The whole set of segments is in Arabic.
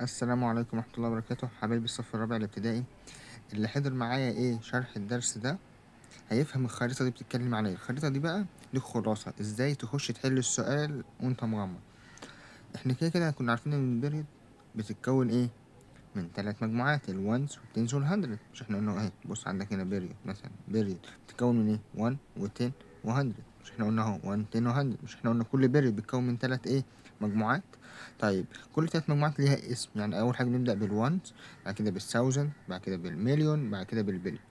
السلام عليكم ورحمة الله وبركاته حبايبي الصف الرابع الابتدائي. اللي حضر معايا شرح الدرس ده هيفهم الخريطة دي بتتكلم عن ايه. الخريطة دي بقى ليك خلاصة ازاي تخش تحل السؤال وانت مغمض. احنا كده كنا عارفين ان البيريد بتتكون من 3 مجموعات، الونز والتنز والهندرد. مش احنا قلنا بص عندك هنا بيريد، مثلا بيريد بتتكون من 1 و10 و100. مش احنا قلنا 1 10 و100. مش احنا قلنا كل بيريد بيتكون من 3 مجموعات. طيب كل 3 مجموعات ليها اسم. يعني اول حاجه بنبدا بالونز، بعد كده بالثاوزند، بعد كده بالمليون، بعد كده بالبليون،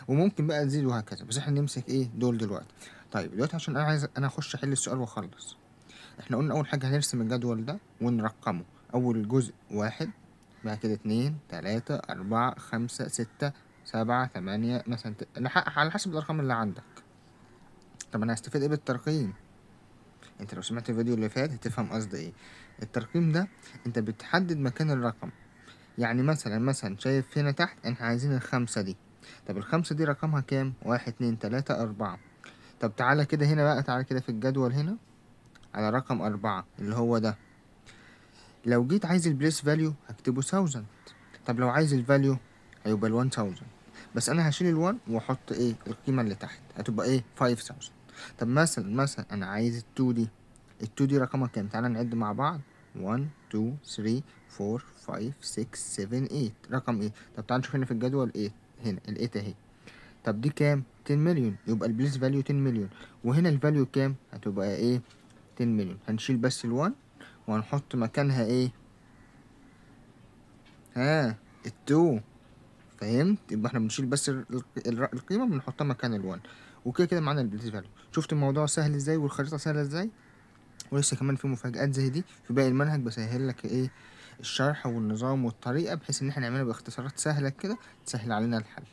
وممكن بقى تزيد وهكذا. بس احنا نمسك دول دلوقتي. طيب دلوقتي عشان انا عايز اخش احل السؤال واخلص، احنا قلنا اول حاجه هنرسم الجدول ده ونرقمه. اول جزء 1، بعد كده 2 3 4 5 6 7 8 مثلا، على حسب الارقام اللي عندك. طب انا هستفيد ايه بالترقيم؟ انت لو سمعت الفيديو اللي فات هتفهم قصدي ايه. الترقيم ده انت بتحدد مكان الرقم. يعني مثلا شايف هنا تحت احنا عايزين الخمسة دي. طب الخمسة دي رقمها كام؟ 1 2 3 4. طب تعالى كده هنا بقى، تعالى كده في الجدول هنا على رقم 4 اللي هو ده. لو جيت عايز البليس فاليو هكتبه 1000. طب لو عايز الفاليو هيبقى ال1000. بس انا هشيل ال1 واحط القيمة اللي تحت، هتبقى 5000. طب مثلا انا عايز ال2 دي. ال2 دي رقمها كام؟ تعالى نعد مع بعض. 1 2 3 4 5 6 7 8. رقم طب تعالى نشوف هنا في الجدول هنا ال8 اهي. طب دي كام؟ 10 مليون. يبقى البليس فاليو 10 مليون. وهنا الفاليو كام؟ هتبقى 10 مليون. هنشيل بس ال1 وهنحط مكانها ال2. فهمت؟ يبقى احنا بنشيل بس القيمة بنحطها مكان ال1. وكده كده معانا البليس فاليو. شفت الموضوع سهل ازاي والخريطة سهلة ازاي؟ ولسه كمان في مفاجآت زي دي في باقي المنهج. بسهل لك الشرح والنظام والطريقة، بحيث ان احنا نعملها باختصارات سهلة كده تسهل علينا الحل.